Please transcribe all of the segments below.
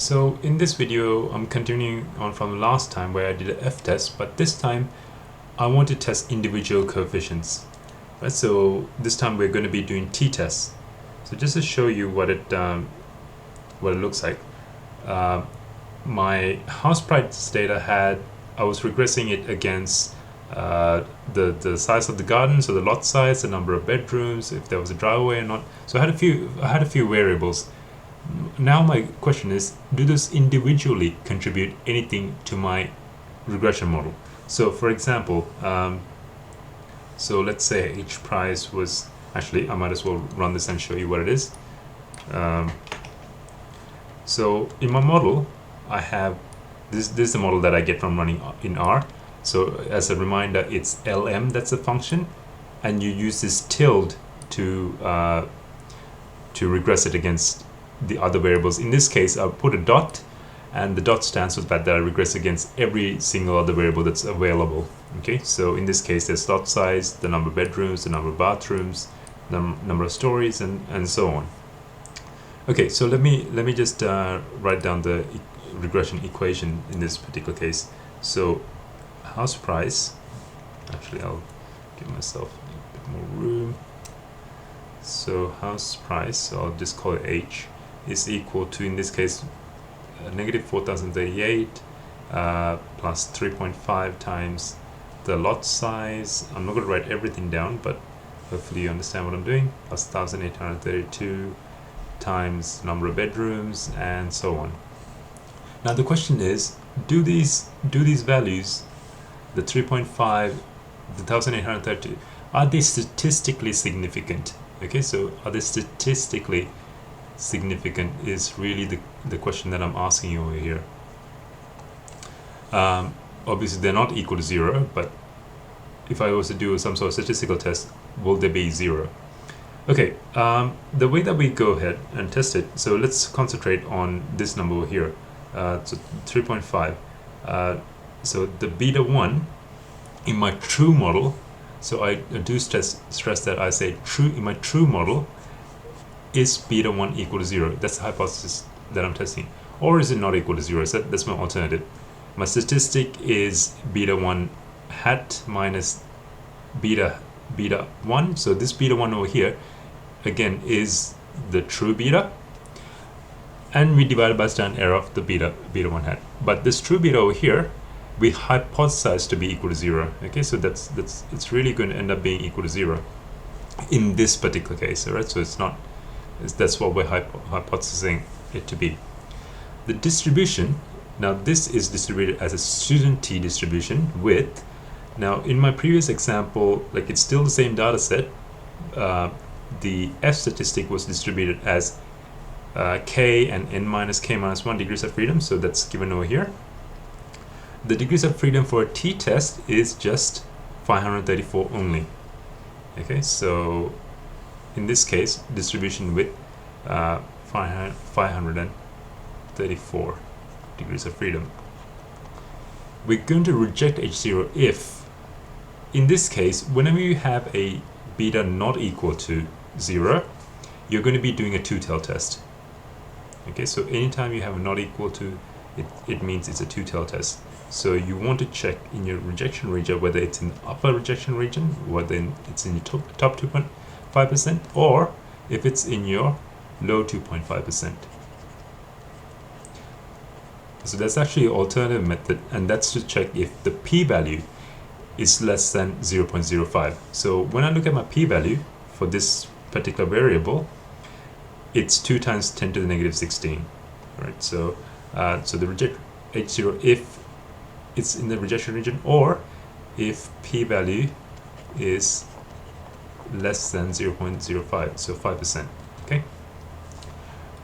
So in this video, I'm continuing on from last time where I did a f-test, but this time I want to test individual coefficients. Right, so this time we're going to be doing t-tests. So just to show you what it looks like, my house price data I was regressing it against the size of the garden, so the lot size, the number of bedrooms, if there was a driveway or not. So I had a few variables. Now my question is, do those individually contribute anything to my regression model? So for example, so let's say each price was, actually I might as well run this and show you what it is. So in my model, I have this is the model that I get from running in R. So as a reminder, it's LM, that's a function, and you use this tilde to regress it against the other variables. In this case, I'll put a dot, and the dot stands for that I regress against every single other variable that's available. Okay, so in this case, there's lot size, the number of bedrooms, the number of bathrooms, number of stories, and so on. Okay, so let me just write down the regression equation in this particular case. So house price, actually I'll give myself a bit more room. So house price, so I'll just call it H, is equal to, in this case, negative 4038 plus 3.5 times the lot size. I'm not going to write everything down, but hopefully you understand what I'm doing, plus 1832 times number of bedrooms, and so on. Now the question is, do these values, the 3.5, the 1832, are they statistically significant? Okay, so are they statistically significant is really the question that I'm asking you over here. Obviously they're not equal to 0, but if I was to do some sort of statistical test, will they be 0? Okay, the way that we go ahead and test it, so let's concentrate on this number over here. So 3.5. So the beta 1 in my true model, so I do stress that I say true, in my true model, is beta 1 equal to 0? That's the hypothesis that I'm testing. Or is it not equal to 0? So that's my alternative. My statistic is beta 1 hat minus beta 1. So this beta 1 over here, again, is the true beta. And we divide by standard error of the beta 1 hat. But this true beta over here, we hypothesize to be equal to 0. Okay, so it's really going to end up being equal to 0 in this particular case. All right, so that's what we're hypothesizing it to be. The distribution, now this is distributed as a student t distribution with, now in my previous example, like it's still the same data set, the F statistic was distributed as k and n minus k minus 1 degrees of freedom, so that's given over here. The degrees of freedom for a t-test is just 534 only. Okay, so in this case, distribution with 534 degrees of freedom. We're going to reject H0 if, in this case, whenever you have a beta not equal to 0, you're going to be doing a two-tail test. Okay, so anytime you have a not equal to, it means it's a two-tail test. So you want to check in your rejection region whether it's in the upper rejection region, whether it's in your top 2.5%, or if it's in your low 2.5%. So that's actually an alternative method, and that's to check if the p-value is less than 0.05. So when I look at my p-value for this particular variable, it's 2 times 10 to the negative 16. Right? So the reject H0 if it's in the rejection region, or if p-value is less than 0.05, so 5%. Okay.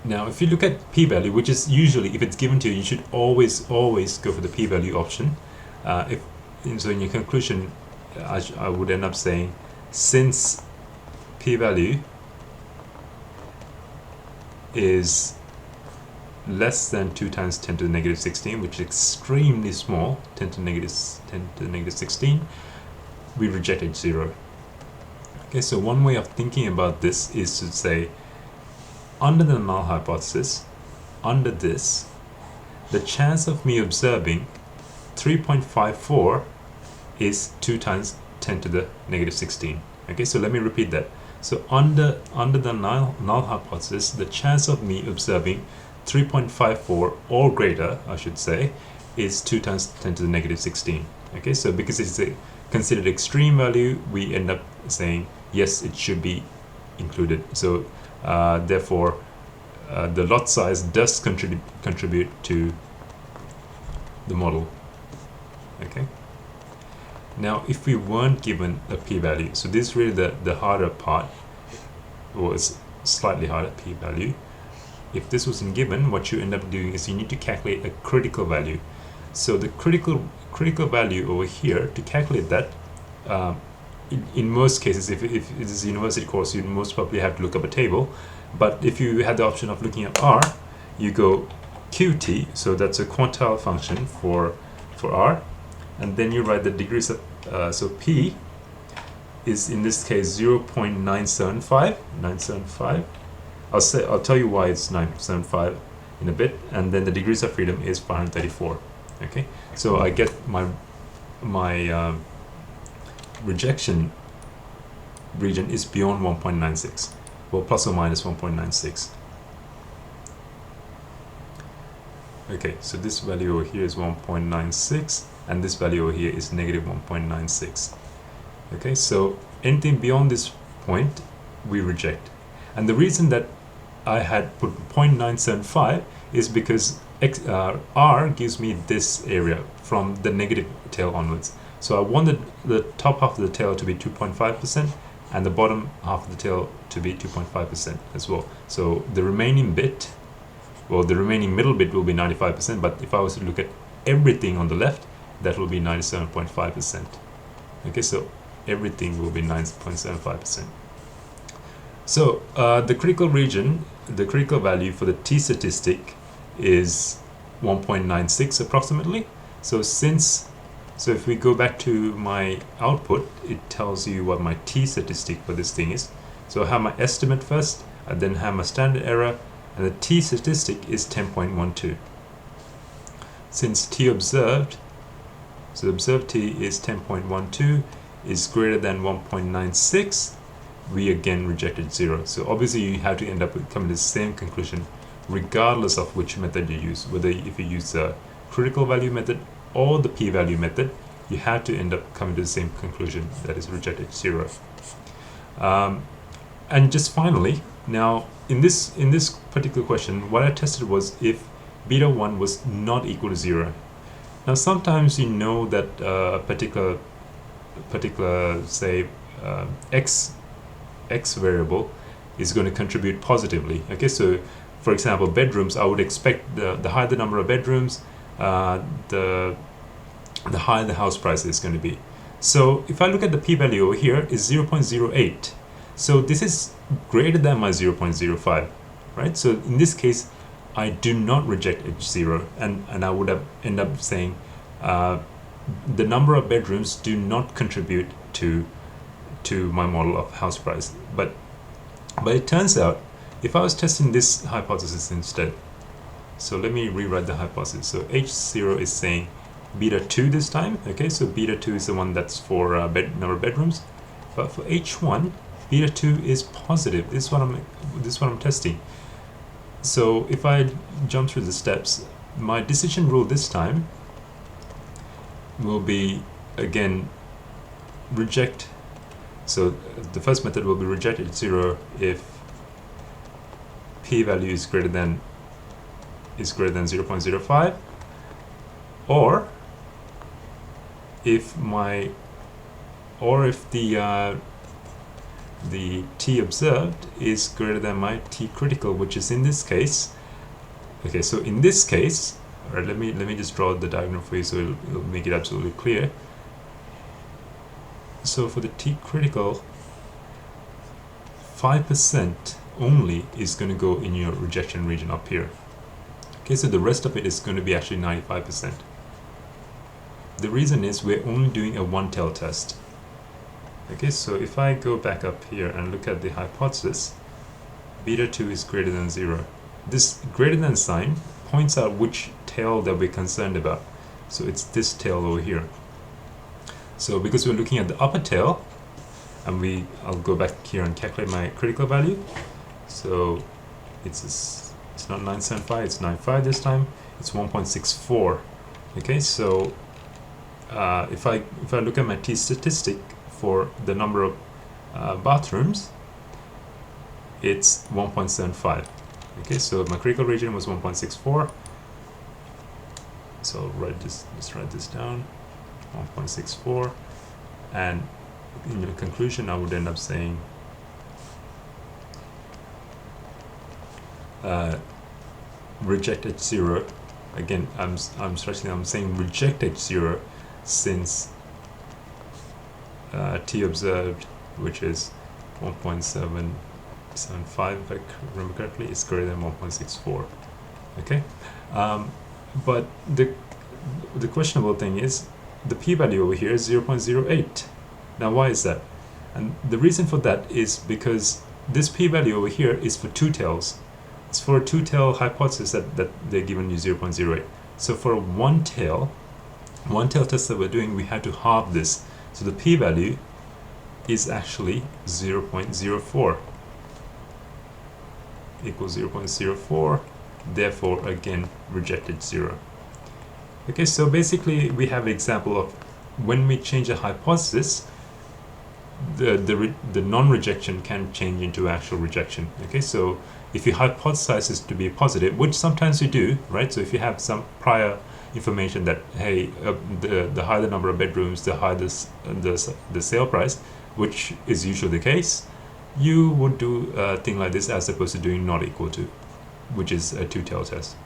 Now, if you look at p-value, which is usually, if it's given to you, you should always go for the p-value option. So in your conclusion, I would end up saying, since p-value is less than 2 times 10 to the negative 16, which is extremely small, 10 to the negative 16, we reject H0. Okay, so one way of thinking about this is to say, under the null hypothesis, under this, the chance of me observing 3.54 is 2 times 10 to the negative 16. Okay, so let me repeat that. So under the null hypothesis, the chance of me observing 3.54 or greater, I should say, is 2 times 10 to the negative 16. Okay, so because it's a considered extreme value, we end up saying yes, it should be included. So therefore, the lot size does contribute to the model. Okay. Now, if we weren't given a p-value, so this is really the harder part, or it's slightly harder p-value. If this wasn't given, what you end up doing is you need to calculate a critical value. So the critical value over here, to calculate that, in most cases, if it is a university course, you most probably have to look up a table. But if you had the option of looking at R, you go QT, so that's a quantile function for R, and then you write the degrees of, so P is in this case 0.975. I'll tell you why it's 975 in a bit, and then the degrees of freedom is 534. Okay, so I get my rejection region is beyond 1.96, well, plus or minus 1.96. Okay, so this value over here is 1.96, and this value over here is negative 1.96. Okay, so anything beyond this point, we reject. And the reason that I had put 0.975 is because R gives me this area from the negative tail onwards. So I wanted the top half of the tail to be 2.5% and the bottom half of the tail to be 2.5% as well. So the remaining bit, well, the remaining middle bit will be 95%, but if I was to look at everything on the left, that will be 97.5%. Okay, so everything will be 9.75%. So the critical region, the critical value for the t statistic is 1.96 approximately. So if we go back to my output, it tells you what my t statistic for this thing is. So I have my estimate first, I then have my standard error, and the t statistic is 10.12. Since t observed, so observed t is 10.12, is greater than 1.96, we again rejected 0. So obviously you have to end up coming to the same conclusion regardless of which method you use, whether if you use the critical value method or the p-value method, you have to end up coming to the same conclusion, that is rejected 0. And just finally, now in this particular question, what I tested was if beta 1 was not equal to 0. Now sometimes you know that a particular say x variable is going to contribute positively. Okay, so for example, bedrooms, I would expect the higher the number of bedrooms, the higher the house price is going to be. So if I look at the p-value over here is 0.08. So this is greater than my 0.05, right? So in this case, I do not reject H0, and I would have end up saying the number of bedrooms do not contribute to my model of house price. But it turns out, if I was testing this hypothesis instead, so let me rewrite the hypothesis. So H0 is saying beta 2 this time. Okay, so beta 2 is the one that's for number of bedrooms. But for H1, beta 2 is positive. This is what I'm testing. So if I jump through the steps, my decision rule this time will be again reject. So the first method will be rejected 0 if p-value is greater than 0.05, or if the t observed is greater than my t critical, which is in this case. Okay, so in this case, all right, let me just draw the diagram for you so it'll make it absolutely clear. So for the t critical, 5% only is going to go in your rejection region up here. Okay, so the rest of it is going to be actually 95%. The reason is we're only doing a one-tail test. Okay, so if I go back up here and look at the hypothesis, beta 2 is greater than 0. This greater than sign points out which tail that we're concerned about. So it's this tail over here. So because we're looking at the upper tail, and I'll go back here and calculate my critical value. So it's not 975, it's 95 this time. It's 1.64. Okay, so if I look at my t statistic for the number of bathrooms, it's 1.75. Okay, so my critical region was 1.64. So let's write this down, 1.64, and in the conclusion I would end up saying reject H0. Again, I'm saying reject H0 since T observed, which is 1.775 if I remember correctly, is greater than 1.64. Okay, but the questionable thing is the p-value over here is 0.08. Now why is that? And the reason for that is because this p-value over here is for two tails. It's for a two-tail hypothesis that they're given you 0.08. So for a one-tail test that we're doing, we had to halve this. So the p-value is actually 0.04 equals 0.04. Therefore, again, rejected 0. Okay, so basically we have an example of when we change a hypothesis, the non-rejection can change into actual rejection. Okay, so if you hypothesize this to be positive, which sometimes you do, right? So if you have some prior information that, hey, the higher the number of bedrooms, the higher the sale price, which is usually the case, you would do a thing like this as opposed to doing not equal to, which is a two-tail test.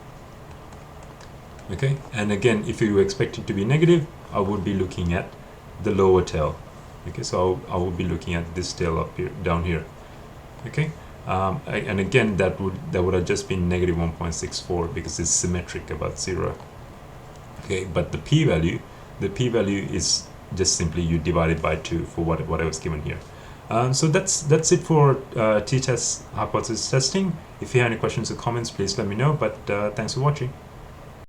Okay, and again, if you expect it to be negative, I would be looking at the lower tail. Okay, so I will be looking at this tail up here, down here. Okay, and again, that would have just been negative 1.64 because it's symmetric about 0. Okay, but the p-value is just simply you divide it by 2 for what I was given here. So that's it for t-test hypothesis testing. If you have any questions or comments, please let me know. But thanks for watching.